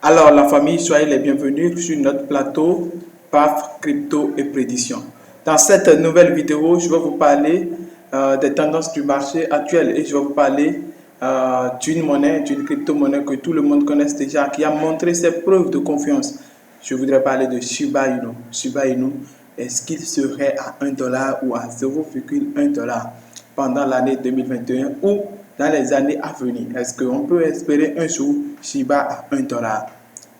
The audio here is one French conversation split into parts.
Alors, la famille, soyez les bienvenus sur notre plateau PAF Crypto et Prédiction. Dans cette nouvelle vidéo, je vais vous parler des tendances du marché actuel et je vais vous parler d'une monnaie, d'une crypto-monnaie que tout le monde connaît déjà, qui a montré ses preuves de confiance. Je voudrais parler de Shiba Inu. Shiba Inu, est-ce qu'il serait à 1$ ou à 0,1$ pendant l'année 2021 ou dans les années à venir? Est-ce qu'on peut espérer un jour Shiba à 1$?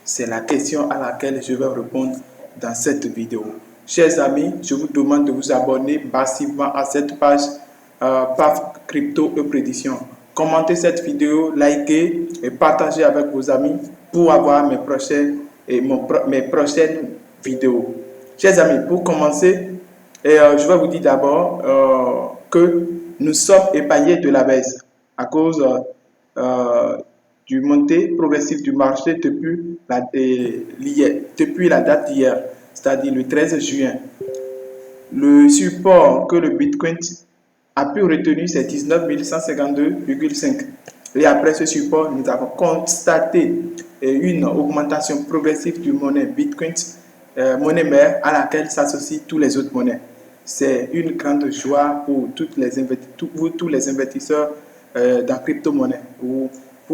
C'est la question à laquelle je vais répondre dans cette vidéo. Chers amis, je vous demande de vous abonner massivement à cette page PAF Crypto et Prédiction. Commentez cette vidéo, likez et partagez avec vos amis pour avoir mes prochaines vidéos. Chers amis, pour commencer, je vais vous dire d'abord que nous sommes épargnés de la baisse à cause du montée progressive du marché depuis la date d'hier, c'est-à-dire le 13 juin. Le support que le Bitcoin a pu retenir, c'est 19 152,5. Et après ce support, nous avons constaté une augmentation progressive du monnaie Bitcoin, monnaie mère à laquelle s'associent tous les autres monnaies. C'est une grande joie pour tous les investisseurs dans crypto-monnaie, pour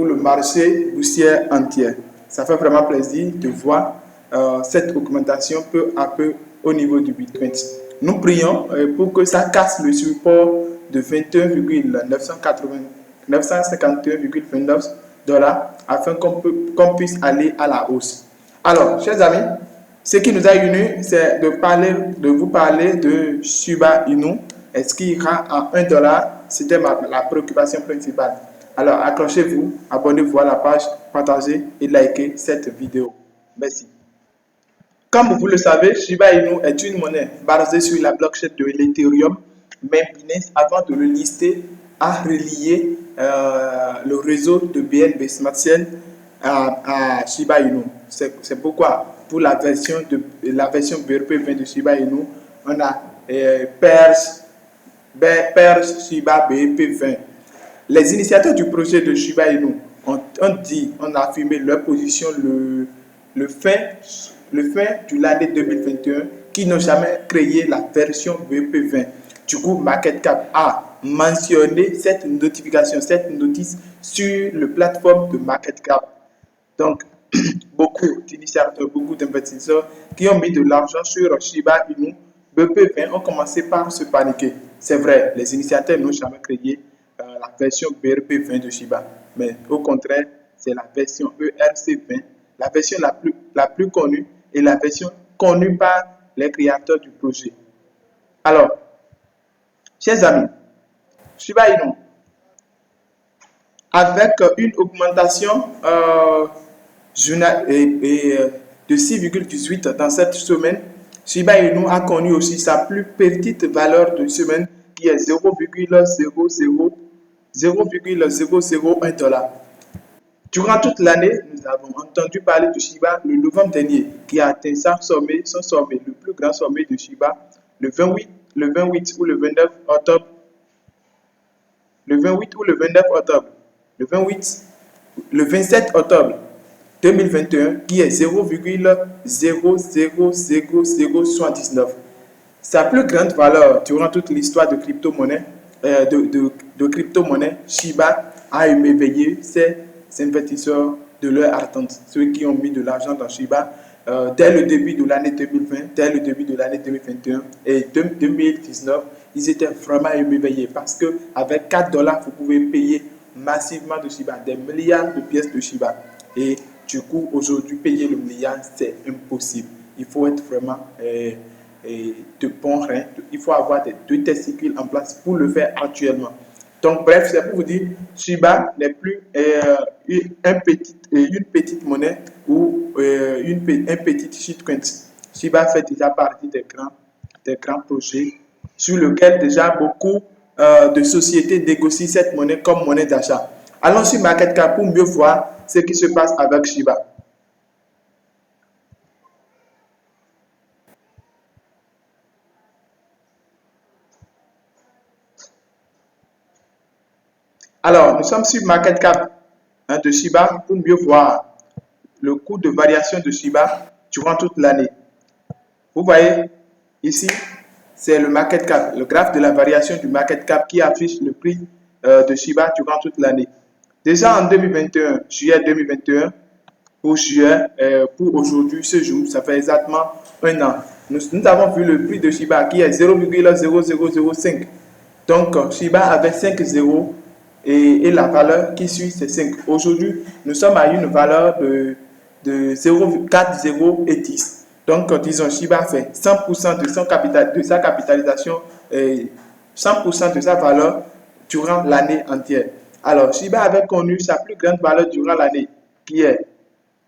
le marché boursier entier. Ça fait vraiment plaisir de voir cette augmentation peu à peu au niveau du Bitcoin. Nous prions pour que ça casse le support de 21,951,29$ afin qu'on puisse aller à la hausse. Alors, chers amis, ce qui nous a unis, c'est de vous parler de Shiba Inu. Est-ce qu'il ira à 1$? C'était la préoccupation principale. Alors, accrochez-vous, abonnez-vous à la page, partagez et likez cette vidéo. Merci. Comme vous le savez, Shiba Inu est une monnaie basée sur la blockchain de l'Ethereum, mais Binance, avant de le lister, a relié le réseau de BNB Smart Chain à Shiba Inu. C'est pourquoi, pour la version BRP20 de Shiba Inu, on a Pairs Shiba BRP20. Les initiateurs du projet de Shiba Inu ont affirmé leur position le fin de l'année 2021 qui n'ont jamais créé la version BEP20. Du coup, MarketCap a mentionné cette notice sur le plateforme de MarketCap. Donc, beaucoup d'initiateurs, beaucoup d'investisseurs qui ont mis de l'argent sur Shiba Inu BEP20 ont commencé par se paniquer. C'est vrai, les initiateurs n'ont jamais créé la version BRP20 de Shiba, mais au contraire, c'est la version ERC20, la version la plus connue et la version connue par les créateurs du projet. Alors, chers amis, Shiba Inu, avec une augmentation de 6,18 dans cette semaine, Shiba Inu a connu aussi sa plus petite valeur de semaine qui est 0,001$. Durant toute l'année, nous avons entendu parler de Shiba le novembre dernier, qui a atteint son sommet, le plus grand sommet de Shiba, le 28 ou le 29 octobre. Le 27 octobre 2021, qui est 0,000079. Sa plus grande valeur durant toute l'histoire de crypto-monnaie, Shiba a émerveillé ses investisseurs de leur attente, ceux qui ont mis de l'argent dans Shiba dès le début de l'année 2020, dès le début de l'année 2021 et 2019, ils étaient vraiment émerveillés parce qu'avec 4$, vous pouvez payer massivement de Shiba, des milliards de pièces de Shiba. Et du coup, aujourd'hui, payer le milliard, c'est impossible. Il faut être vraiment de bon rein. Il faut avoir deux testicules en place pour le faire actuellement. Donc, bref, c'est pour vous dire, Shiba n'est plus une petite monnaie ou un petit shitcoin. Shiba fait déjà partie des grands projets sur lesquels déjà beaucoup de sociétés négocient cette monnaie comme monnaie d'achat. Allons sur MarketCap pour mieux voir ce qui se passe avec Shiba. Alors, nous sommes sur MarketCap de Shiba pour mieux voir le coût de variation de Shiba durant toute l'année. Vous voyez, ici, c'est le market cap, le graphe de la variation du market cap qui affiche le prix de Shiba durant toute l'année. Déjà en 2021, juillet 2021, pour aujourd'hui, ce jour, ça fait exactement un an. Nous avons vu le prix de Shiba qui est 0,0005. Donc, Shiba avait 5 zéros et la valeur qui suit, c'est 5. Aujourd'hui, nous sommes à une valeur de 0,4 0 et 10. Donc, disons, Shiba fait 100% de sa capitalisation et 100% de sa valeur durant l'année entière. Alors, Shiba avait connu sa plus grande valeur durant l'année,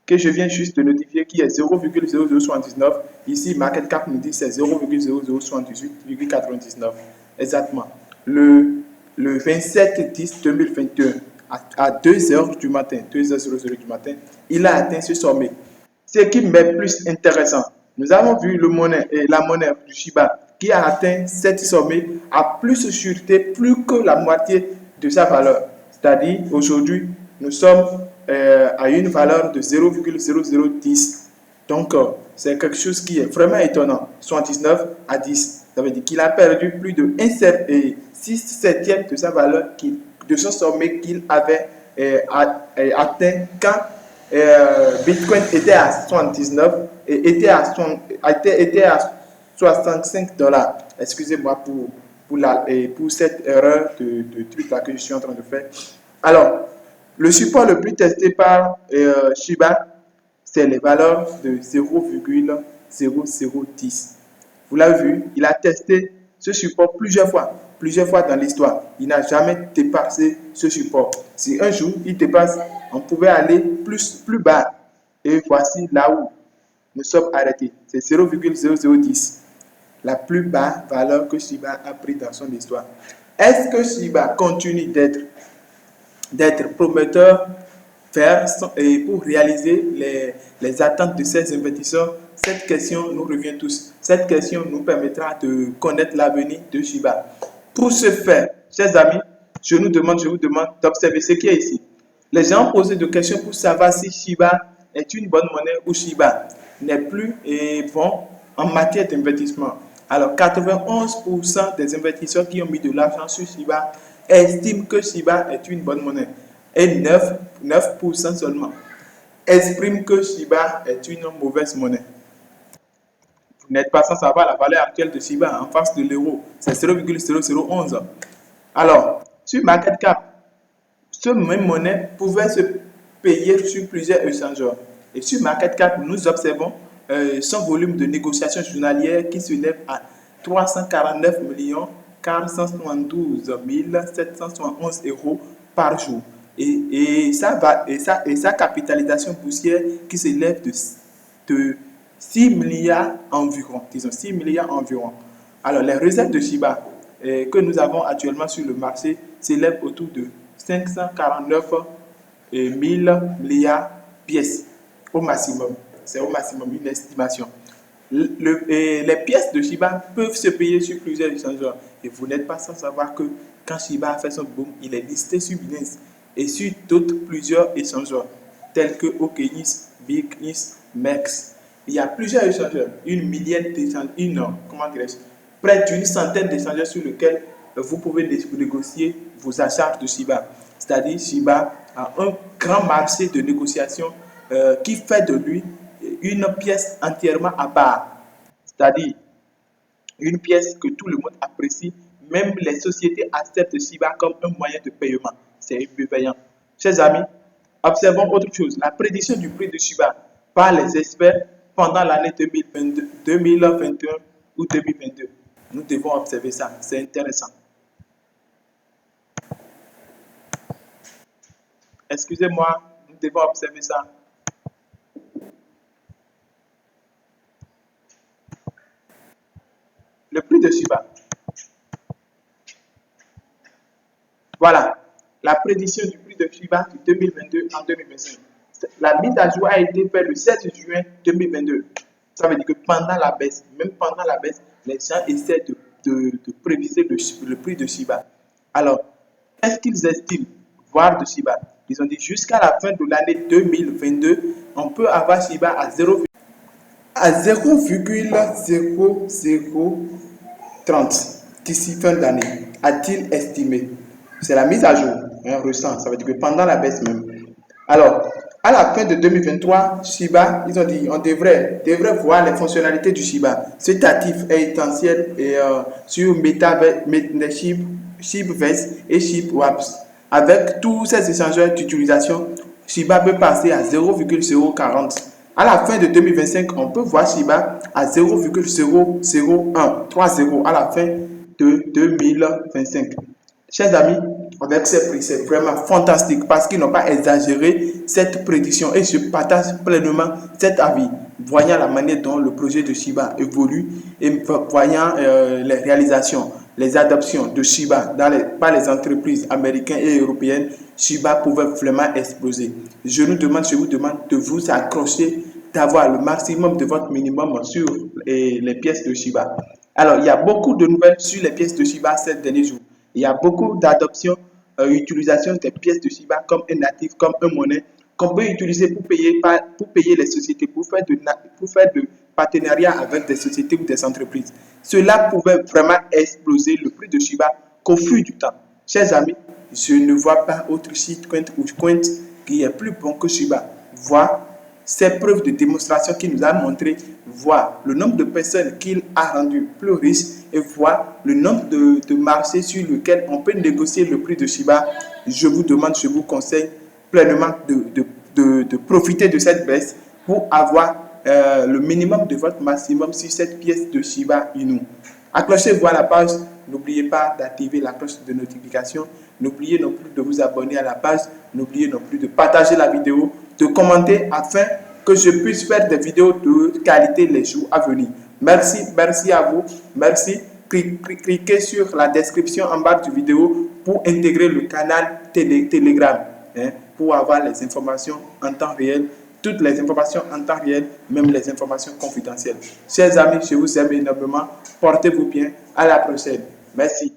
que je viens juste de notifier, qui est 0,0079. Ici, Market Cap nous dit c'est 0,0078,99. Exactement. Le 27/10/2021, à 2h du matin, 2h00 du matin, il a atteint ce sommet. Ce qui m'est plus intéressant, nous avons vu la monnaie du Shiba qui a atteint cette sommet à plus de sûreté, plus que la moitié de sa valeur. C'est-à-dire, aujourd'hui, nous sommes à une valeur de 0,0010. Donc, c'est quelque chose qui est vraiment étonnant. 79/10. Ça veut dire qu'il a perdu plus de 6 septièmes de sa valeur, de son sommet qu'il avait atteint quand Bitcoin était à 79 et était à 65 dollars. Excusez-moi pour cette erreur de truc là que je suis en train de faire. Alors, le support le plus testé par Shiba, c'est les valeurs de 0,0010. Vous l'avez vu, il a testé ce support plusieurs fois dans l'histoire. Il n'a jamais dépassé ce support. Si un jour il dépasse, on pouvait aller plus bas. Et voici là où nous sommes arrêtés. C'est 0,0010. La plus basse valeur que Shiba a pris dans son histoire. Est-ce que Shiba continue d'être prometteur et pour réaliser les attentes de ces investisseurs? Cette question nous revient tous. Cette question nous permettra de connaître l'avenir de Shiba. Pour ce faire, chers amis, je vous demande d'observer ce qui est ici. Les gens posent des questions pour savoir si Shiba est une bonne monnaie ou Shiba n'est plus bon en matière d'investissement. Alors, 91% des investisseurs qui ont mis de l'argent sur Shiba estiment que Shiba est une bonne monnaie. Et 9% seulement expriment que Shiba est une mauvaise monnaie. Vous n'êtes pas sans savoir la valeur actuelle de Shiba en face de l'euro. C'est 0,0011. Alors, sur Market Cap, ce même monnaie pouvait se payer sur plusieurs échangeurs. Et sur Market Cap, nous observons son volume de négociation journalière qui s'élève à 349 472 771 euros par jour. Et sa capitalisation boursière qui s'élève de 6 milliards environ. Disons 6 milliards environ. Alors, les réserves de Shiba que nous avons actuellement sur le marché s'élèvent autour de 549 000 milliards pièces au maximum. C'est au maximum une estimation. Les pièces de Shiba peuvent se payer sur plusieurs échangeurs. Et vous n'êtes pas sans savoir que quand Shiba a fait son boom, il est listé sur Binance et sur plusieurs échangeurs tels que OKX, BitX, MEX. Il y a plusieurs échangeurs, près d'une centaine d'échangeurs sur lesquels vous pouvez négocier vos achats de Shiba. C'est-à-dire, Shiba a un grand marché de négociation qui fait de lui une pièce entièrement à part. C'est-à-dire, une pièce que tout le monde apprécie, même les sociétés acceptent Shiba comme un moyen de paiement. C'est bienveillant. Chers amis, observons autre chose. La prédiction du prix de Shiba par les experts pendant l'année 2021 ou 2022. Nous devons observer ça. C'est intéressant. Excusez-moi, nous devons observer ça. Le prix de Shiba. Voilà, la prédiction du prix de Shiba de 2022 en 2025. La mise à jour a été faite le 16 juin 2022. Ça veut dire que pendant la baisse, même pendant la baisse, les gens essaient de préviser le prix de Shiba. Alors, qu'est-ce qu'ils estiment voir de Shiba? Ils ont dit jusqu'à la fin de l'année 2022, on peut avoir Shiba à 0,0030 d'ici fin d'année, a-t-il estimé. C'est la mise à jour, récent. Ça veut dire que pendant la baisse même. Alors, à la fin de 2023, Shiba, ils ont dit on devrait voir les fonctionnalités du Shiba. Cet actif est essentiel sur ShibVest et ShibWaps. Avec tous ces échangeurs d'utilisation, Shiba peut passer à 0,040. À la fin de 2025, on peut voir Shiba à 0,00130 à la fin de 2025. Chers amis, avec ces prix, c'est vraiment fantastique parce qu'ils n'ont pas exagéré cette prédiction et je partage pleinement cet avis, voyant la manière dont le projet de Shiba évolue et voyant les réalisations, les adoptions de Shiba par les entreprises américaines et européennes. Shiba pouvait vraiment exploser. Je vous demande de vous accrocher, d'avoir le maximum de votre minimum sur les pièces de Shiba. Alors, il y a beaucoup de nouvelles sur les pièces de Shiba ces derniers jours. Il y a beaucoup d'adoptions, utilisation des pièces de Shiba comme un natif, comme un monnaie qu'on peut utiliser pour payer les sociétés, pour faire de partenariats avec des sociétés ou des entreprises. Cela pouvait vraiment exploser le prix de Shiba qu'au fil du temps. Chers amis, je ne vois pas autre shitcoin ou coin qui est plus bon que Shiba. Voir ces preuves de démonstration qu'il nous a montré, voir le nombre de personnes qu'il a rendu plus riches et voir le nombre de marchés sur lesquels on peut négocier le prix de Shiba. Je vous conseille pleinement de profiter de cette baisse pour avoir le minimum de votre maximum sur cette pièce de Shiba Inu. Accrochez-vous à la page, n'oubliez pas d'activer la cloche de notification, n'oubliez non plus de vous abonner à la page, n'oubliez non plus de partager la vidéo, de commenter afin que je puisse faire des vidéos de qualité les jours à venir. Merci à vous, merci. Cliquez sur la description en bas de la vidéo pour intégrer le canal Telegram pour avoir les informations en temps réel, toutes les informations en temps réel, même les informations confidentielles. Chers amis, je vous aime énormément. Portez-vous bien. À la prochaine. Merci.